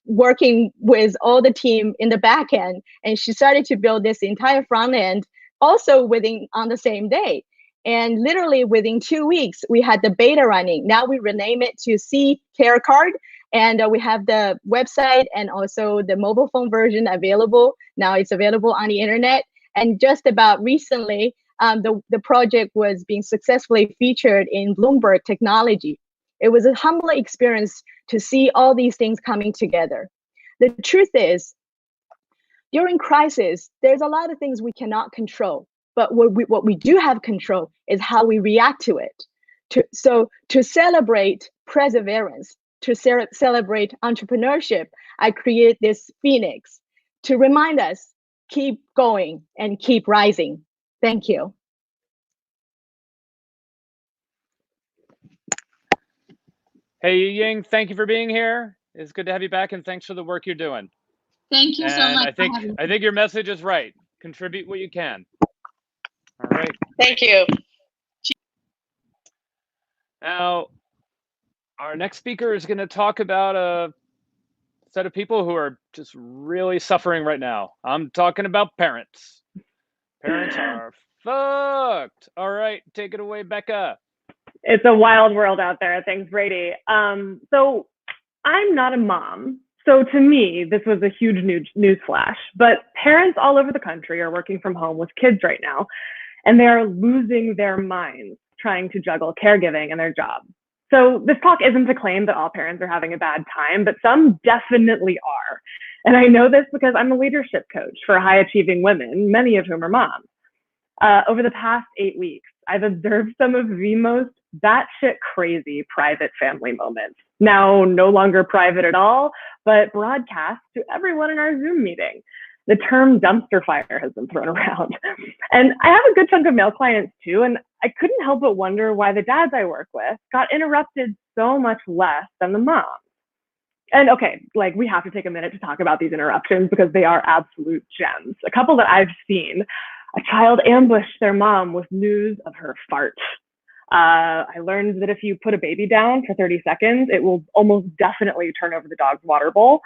working with all the team in the back end. And she started to build this entire front end also on the same day. And literally within 2 weeks, we had the beta running. Now we rename it to C Care Card. And we have the website and also the mobile phone version available. Now it's available on the internet. And just about recently, the project was being successfully featured in Bloomberg Technology. It was a humbling experience to see all these things coming together. The truth is, during crisis, there's a lot of things we cannot control. But what we do have control is how we react to it. So to celebrate perseverance, to celebrate entrepreneurship, I created this Phoenix to remind us, keep going and keep rising. Thank you. Hey, Yiying, thank you for being here. It's good to have you back, and thanks for the work you're doing. Thank you so much. I think your message is right. Contribute what you can. All right. Thank you. Now, our next speaker is going to talk about a set of people who are just really suffering right now. I'm talking about parents. Parents are fucked. All right, take it away, Becca. It's a wild world out there. Thanks, Brady. So I'm not a mom. So to me, this was a huge news flash. But parents all over the country are working from home with kids right now, and they are losing their minds trying to juggle caregiving and their job. So this talk isn't to claim that all parents are having a bad time, but some definitely are. And I know this because I'm a leadership coach for high achieving women, many of whom are moms. Over the past 8 weeks, I've observed some of the most batshit crazy private family moments. Now, no longer private at all, but broadcast to everyone in our Zoom meeting. The term dumpster fire has been thrown around. And I have a good chunk of male clients too, and I couldn't help but wonder why the dads I work with got interrupted so much less than the moms. And okay, like we have to take a minute to talk about these interruptions because they are absolute gems. A couple that I've seen, a child ambushed their mom with news of her fart. I learned that if you put a baby down for 30 seconds, it will almost definitely turn over the dog's water bowl.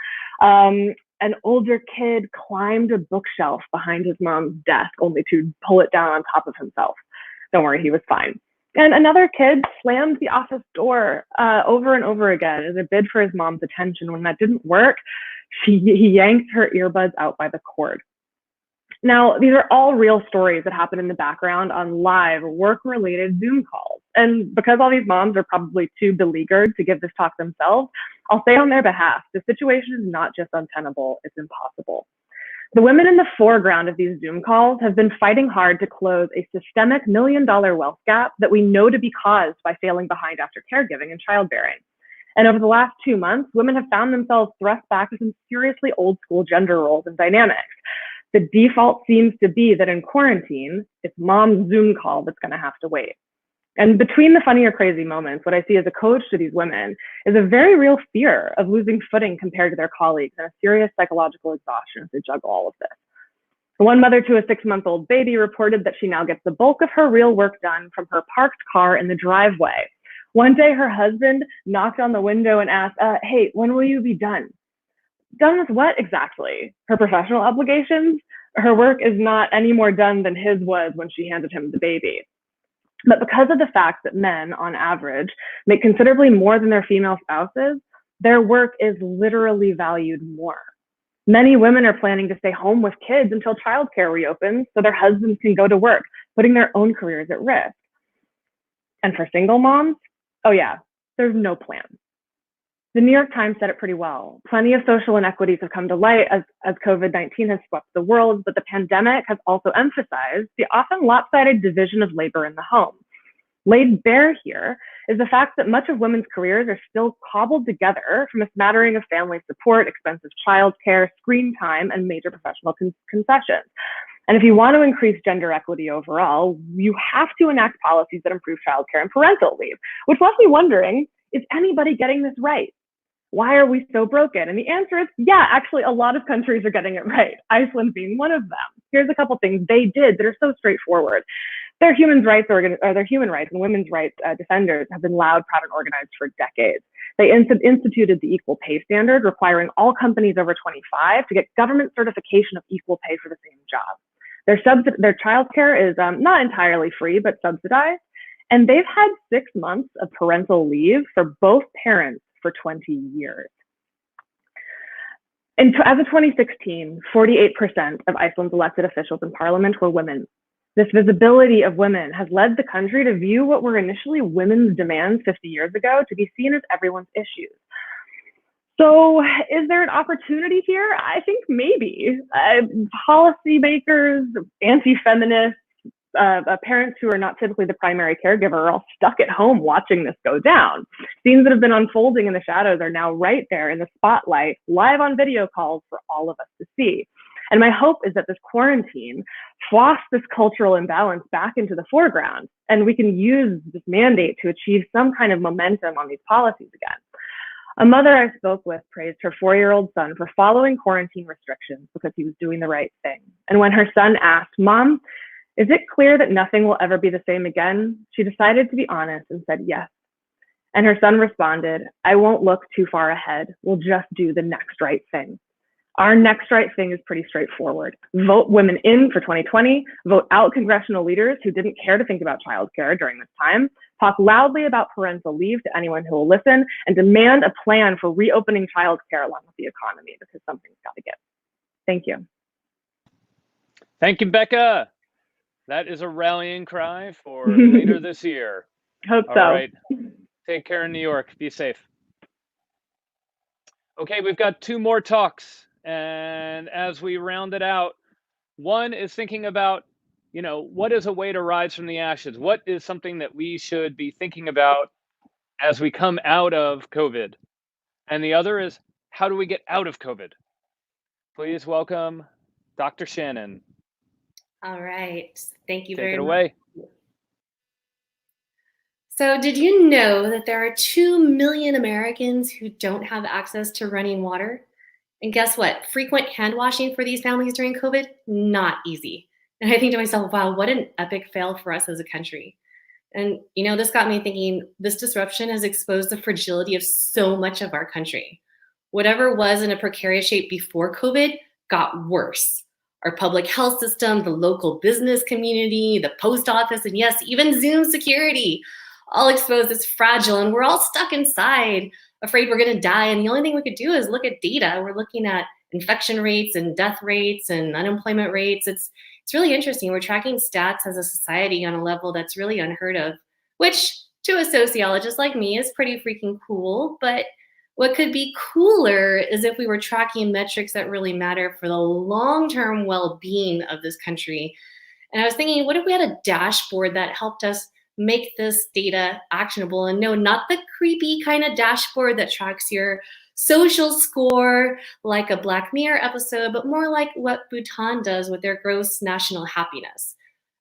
An older kid climbed a bookshelf behind his mom's desk only to pull it down on top of himself. Don't worry, he was fine. And another kid slammed the office door over and over again as a bid for his mom's attention. When that didn't work, he yanked her earbuds out by the cord. Now, these are all real stories that happen in the background on live work-related Zoom calls. And because all these moms are probably too beleaguered to give this talk themselves, I'll say on their behalf, the situation is not just untenable, it's impossible. The women in the foreground of these Zoom calls have been fighting hard to close a systemic $1 million wealth gap that we know to be caused by failing behind after caregiving and childbearing. And over the last 2 months, women have found themselves thrust back to some seriously old school gender roles and dynamics. The default seems to be that in quarantine, it's mom's Zoom call that's going to have to wait. And between the funny or crazy moments, what I see as a coach to these women is a very real fear of losing footing compared to their colleagues and a serious psychological exhaustion as they juggle all of this. One mother to a 6-month-old baby reported that she now gets the bulk of her real work done from her parked car in the driveway. One day, her husband knocked on the window and asked, hey, when will you be done? Done with what exactly? Her professional obligations? Her work is not any more done than his was when she handed him the baby. But because of the fact that men, on average, make considerably more than their female spouses, their work is literally valued more. Many women are planning to stay home with kids until childcare reopens so their husbands can go to work, putting their own careers at risk. And for single moms, oh yeah, there's no plan. The New York Times said it pretty well. Plenty of social inequities have come to light as COVID-19 has swept the world, but the pandemic has also emphasized the often lopsided division of labor in the home. Laid bare here is the fact that much of women's careers are still cobbled together from a smattering of family support, expensive childcare, screen time, and major professional concessions. And if you want to increase gender equity overall, you have to enact policies that improve childcare and parental leave, which left me wondering, is anybody getting this right? Why are we so broken? And the answer is, yeah, actually, a lot of countries are getting it right. Iceland being one of them. Here's a couple things they did that are so straightforward. Their human rights and women's rights defenders have been loud, proud, and organized for decades. They instituted the equal pay standard, requiring all companies over 25 to get government certification of equal pay for the same job. Their childcare is not entirely free, but subsidized. And they've had 6 months of parental leave for both parents for 20 years. And as of 2016, 48% of Iceland's elected officials in parliament were women. This visibility of women has led the country to view what were initially women's demands 50 years ago to be seen as everyone's issues. So is there an opportunity here? I think maybe. Policymakers, anti-feminists, parents who are not typically the primary caregiver are all stuck at home watching this go down. Scenes that have been unfolding in the shadows are now right there in the spotlight, live on video calls for all of us to see. And my hope is that this quarantine floss this cultural imbalance back into the foreground, and we can use this mandate to achieve some kind of momentum on these policies again. A mother I spoke with praised her 4-year-old son for following quarantine restrictions because he was doing the right thing. And when her son asked, "Mom, is it clear that nothing will ever be the same again?" she decided to be honest and said yes. And her son responded, "I won't look too far ahead. We'll just do the next right thing." Our next right thing is pretty straightforward. Vote women in for 2020, vote out congressional leaders who didn't care to think about childcare during this time, talk loudly about parental leave to anyone who will listen, and demand a plan for reopening childcare along with the economy, because something's got to give. Thank you. Thank you, Becca. That is a rallying cry for later this year. Hope so. All right. Take care in New York. Be safe. Okay, we've got 2 more talks. And as we round it out, one is thinking about, what is a way to rise from the ashes? What is something that we should be thinking about as we come out of COVID? And the other is, how do we get out of COVID? Please welcome Dr. Shannon. All right. Thank you Take very it much. away. So did you know that there are 2 million Americans who don't have access to running water? And guess what? Frequent hand washing for these families during COVID, not easy. And I think to myself, wow, what an epic fail for us as a country. And, this got me thinking, this disruption has exposed the fragility of so much of our country. Whatever was in a precarious shape before COVID got worse. our public health system, the local business community, the post office, and yes, even Zoom security, all exposed as fragile. And we're all stuck inside, afraid we're going to die. And the only thing we could do is look at data. We're looking at infection rates and death rates and unemployment rates. It's really interesting. We're tracking stats as a society on a level that's really unheard of, which to a sociologist like me is pretty freaking cool. But what could be cooler is if we were tracking metrics that really matter for the long-term well-being of this country. And I was thinking, what if we had a dashboard that helped us make this data actionable? And no, not the creepy kind of dashboard that tracks your social score like a Black Mirror episode, but more like what Bhutan does with their gross national happiness.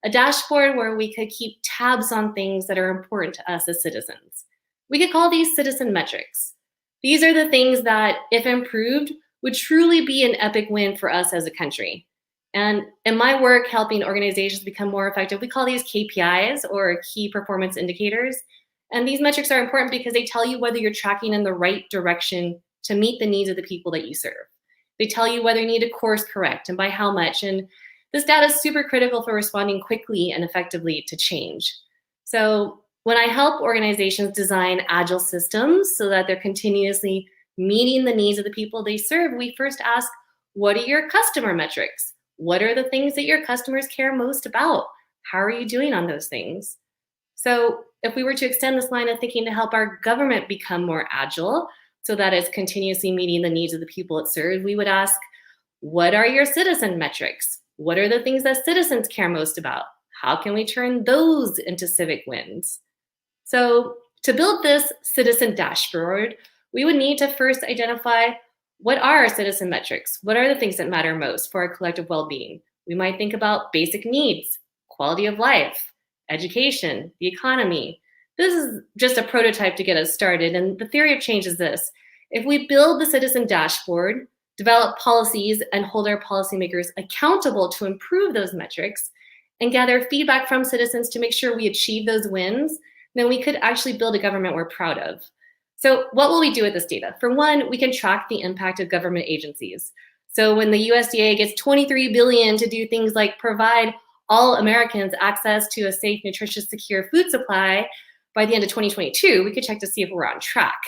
A dashboard where we could keep tabs on things that are important to us as citizens. We could call these citizen metrics. These are the things that, if improved, would truly be an epic win for us as a country. And in my work helping organizations become more effective, we call these KPIs, or key performance indicators. And these metrics are important because they tell you whether you're tracking in the right direction to meet the needs of the people that you serve. They tell you whether you need to course correct and by how much. And this data is super critical for responding quickly and effectively to change. So when I help organizations design agile systems so that they're continuously meeting the needs of the people they serve, we first ask, what are your customer metrics? What are the things that your customers care most about? How are you doing on those things? So if we were to extend this line of thinking to help our government become more agile so that it's continuously meeting the needs of the people it serves, we would ask, what are your citizen metrics? What are the things that citizens care most about? How can we turn those into civic wins? So to build this citizen dashboard, we would need to first identify, what are our citizen metrics? What are the things that matter most for our collective well-being? We might think about basic needs, quality of life, education, the economy. This is just a prototype to get us started. And the theory of change is this. If we build the citizen dashboard, develop policies, and hold our policymakers accountable to improve those metrics, and gather feedback from citizens to make sure we achieve those wins, then we could actually build a government we're proud of. So what will we do with this data? For one, we can track the impact of government agencies. So when the USDA gets $23 billion to do things like provide all Americans access to a safe, nutritious, secure food supply by the end of 2022, we could check to see if we're on track.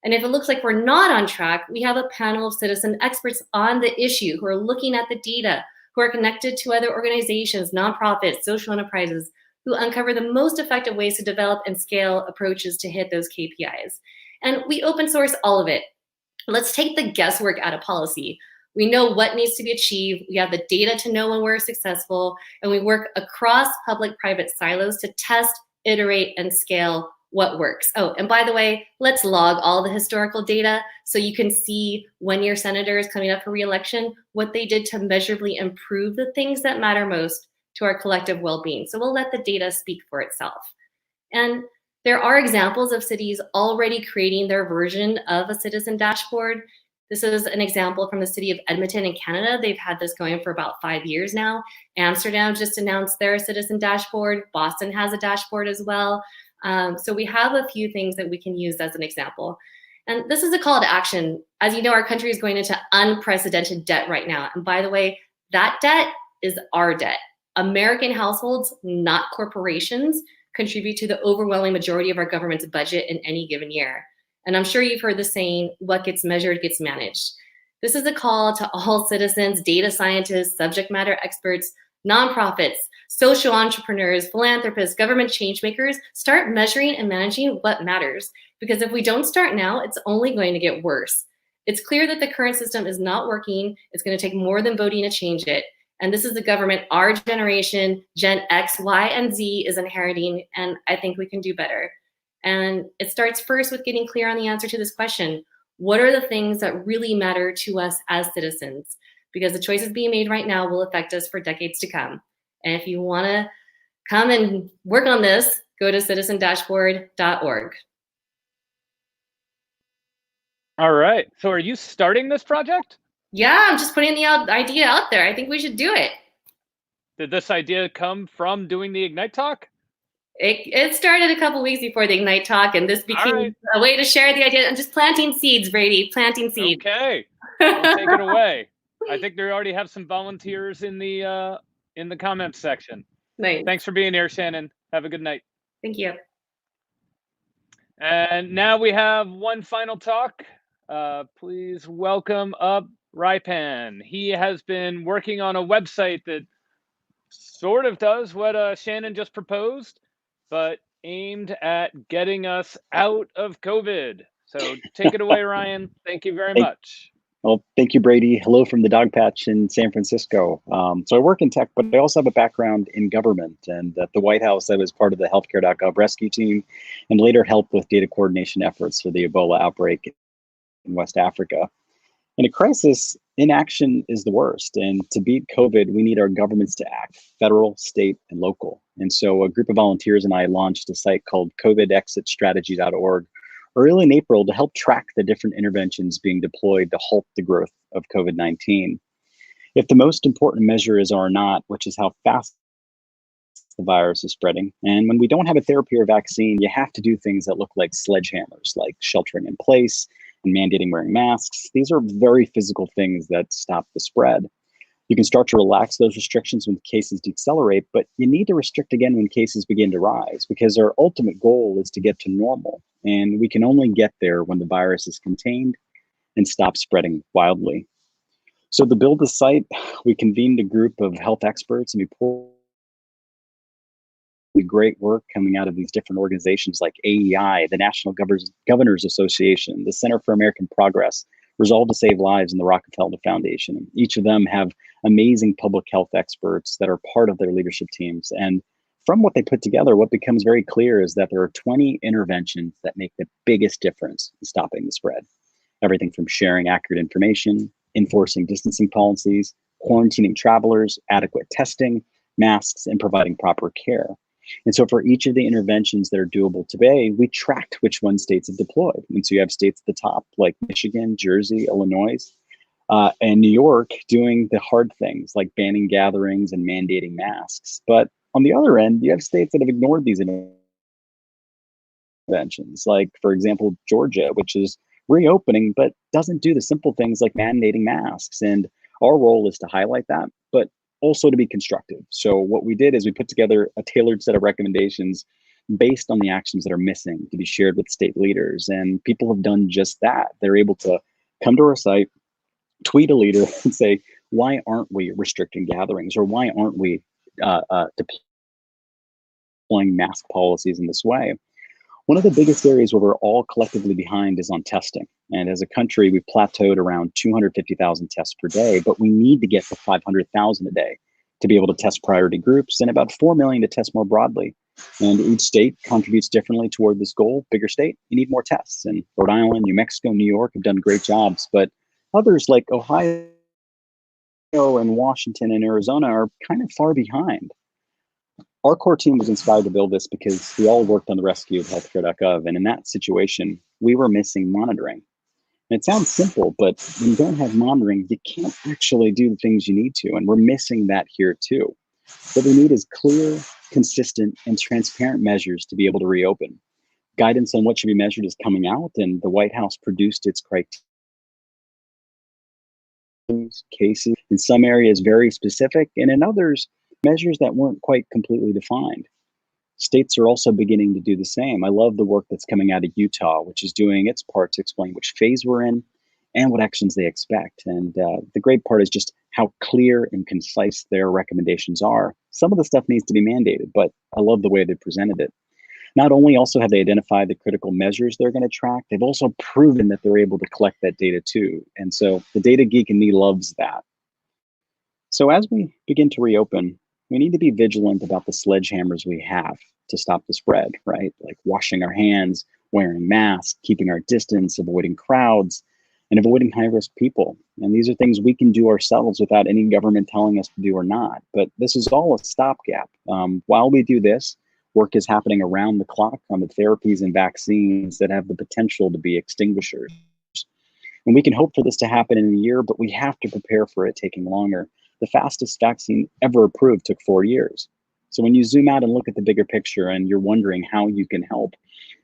And if it looks like we're not on track, we have a panel of citizen experts on the issue who are looking at the data, who are connected to other organizations, nonprofits, social enterprises, who uncover the most effective ways to develop and scale approaches to hit those KPIs. And we open source all of it. Let's take the guesswork out of policy. We know what needs to be achieved. We have the data to know when we're successful, and we work across public-private silos to test, iterate, and scale what works. Oh, and by the way, let's log all the historical data so you can see when your senator is coming up for re-election, what they did to measurably improve the things that matter most to our collective well-being. So we'll let the data speak for itself. And there are examples of cities already creating their version of a citizen dashboard. This is an example from the city of Edmonton in Canada. They've had this going for about 5 years now. Amsterdam just announced their citizen dashboard. Boston has a dashboard as well. So we have a few things that we can use as an example. And this is a call to action. As you know, our country is going into unprecedented debt right now. And by the way, that debt is our debt. American households, not corporations, contribute to the overwhelming majority of our government's budget in any given year. And I'm sure you've heard the saying, what gets measured gets managed. This is a call to all citizens, data scientists, subject matter experts, nonprofits, social entrepreneurs, philanthropists, government change makers, start measuring and managing what matters. Because if we don't start now, it's only going to get worse. It's clear that the current system is not working. It's going to take more than voting to change it. And this is the government our generation, Gen X, Y, and Z is inheriting, and I think we can do better. And it starts first with getting clear on the answer to this question. What are the things that really matter to us as citizens? Because the choices being made right now will affect us for decades to come. And if you want to come and work on this, go to citizendashboard.org. All right. So are you starting this project? Yeah, I'm just putting the idea out there. I think we should do it. Did this idea come from doing the Ignite talk? It started a couple weeks before the Ignite talk, and this became a way to share the idea. I'm just planting seeds, Brady, planting seeds. Okay, I'll take it away. I think they already have some volunteers in the comments section. Nice. Thanks for being here, Shannon. Have a good night. Thank you. And now we have one final talk. Please welcome up Raipan. He has been working on a website that sort of does what Shannon just proposed, but aimed at getting us out of COVID. So take it away, Ryan. Thank you very much. Well, thank you, Brady. Hello from the dog patch in San Francisco. So I work in tech, but I also have a background in government. And at the White House, I was part of the healthcare.gov rescue team and later helped with data coordination efforts for the Ebola outbreak in West Africa. In a crisis, inaction is the worst. And to beat COVID, we need our governments to act, federal, state, and local. And so a group of volunteers and I launched a site called covidexitstrategy.org early in April to help track the different interventions being deployed to halt the growth of COVID-19. If the most important measure is R naught, which is how fast the virus is spreading, and when we don't have a therapy or vaccine, you have to do things that look like sledgehammers, like sheltering in place and mandating wearing masks. These are very physical things that stop the spread. You can start to relax those restrictions when cases decelerate, but you need to restrict again when cases begin to rise, because our ultimate goal is to get to normal. And we can only get there when the virus is contained and stops spreading wildly. So to build the site, we convened a group of health experts and we poured the great work coming out of these different organizations like AEI, the National Governors Association, the Center for American Progress, Resolve to Save Lives, and the Rockefeller Foundation. Each of them have amazing public health experts that are part of their leadership teams. And from what they put together, what becomes very clear is that there are 20 interventions that make the biggest difference in stopping the spread. Everything from sharing accurate information, enforcing distancing policies, quarantining travelers, adequate testing, masks, and providing proper care. And so for each of the interventions that are doable today, we tracked which one states have deployed. And so you have states at the top like Michigan, Jersey, Illinois, and New York doing the hard things like banning gatherings and mandating masks. But on the other end, you have states that have ignored these interventions, like, for example, Georgia, which is reopening, but doesn't do the simple things like mandating masks. And our role is to highlight that, but also to be constructive. So what we did is we put together a tailored set of recommendations based on the actions that are missing to be shared with state leaders. And people have done just that. They're able to come to our site, tweet a leader and say, why aren't we restricting gatherings? Or why aren't we deploying mask policies in this way? One of the biggest areas where we're all collectively behind is on testing. And as a country, we've plateaued around 250,000 tests per day, but we need to get to 500,000 a day to be able to test priority groups and about 4 million to test more broadly. And each state contributes differently toward this goal. Bigger state, you need more tests. And Rhode Island, New Mexico, New York have done great jobs, but others like Ohio and Washington and Arizona are kind of far behind. Our core team was inspired to build this because we all worked on the rescue of healthcare.gov. And in that situation, we were missing monitoring. And it sounds simple, but when you don't have monitoring, you can't actually do the things you need to. And we're missing that here too. What we need is clear, consistent, and transparent measures to be able to reopen. Guidance on what should be measured is coming out, and the White House produced its criteria. Cases in some areas very specific, and in others, measures that weren't quite completely defined. States are also beginning to do the same. I love the work that's coming out of Utah, which is doing its part to explain which phase we're in and what actions they expect. And the great part is just how clear and concise their recommendations are. Some of the stuff needs to be mandated, but I love the way they presented it. Not only also have they identified the critical measures they're going to track, they've also proven that they're able to collect that data too. And so the data geek in me loves that. So as we begin to reopen, we need to be vigilant about the sledgehammers we have to stop the spread, right? Like washing our hands, wearing masks, keeping our distance, avoiding crowds, and avoiding high-risk people. And these are things we can do ourselves without any government telling us to do or not. But this is all a stopgap. While we do this, work is happening around the clock on the therapies and vaccines that have the potential to be extinguishers. And we can hope for this to happen in a year, but we have to prepare for it taking longer. The fastest vaccine ever approved took 4 years. So when you zoom out and look at the bigger picture and you're wondering how you can help,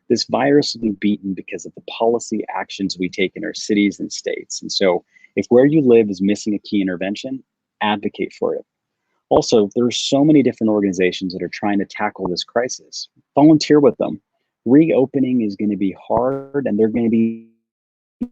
this virus will be beaten because of the policy actions we take in our cities and states. And so If where you live is missing a key intervention, advocate for it. Also, there are so many different organizations that are trying to tackle this crisis. Volunteer with them. Reopening is going to be hard, and there are going to be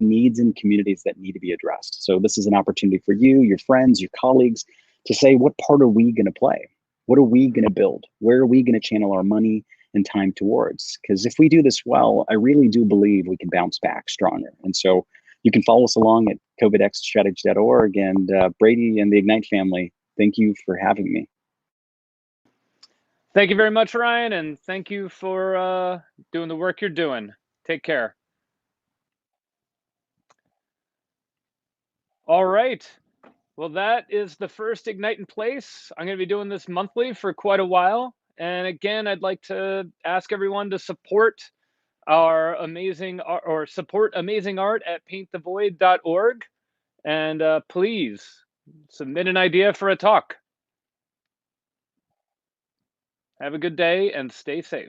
needs in communities that need to be addressed. So this is an opportunity for you, your friends, your colleagues to say, what part are we going to play? What are we going to build? Where are we going to channel our money and time towards? Because if we do this well, I really do believe we can bounce back stronger. And so you can follow us along at covidxstrategy.org. And Brady and the Ignite family, thank you for having me. Thank you very much, Ryan, and thank you for doing the work you're doing. Take care. All right. Well, that is the first Ignite in Place. I'm going to be doing this monthly for quite a while. And again, I'd like to ask everyone to support our amazing art, or support amazing art at paintthevoid.org. And please submit an idea for a talk. Have a good day and stay safe.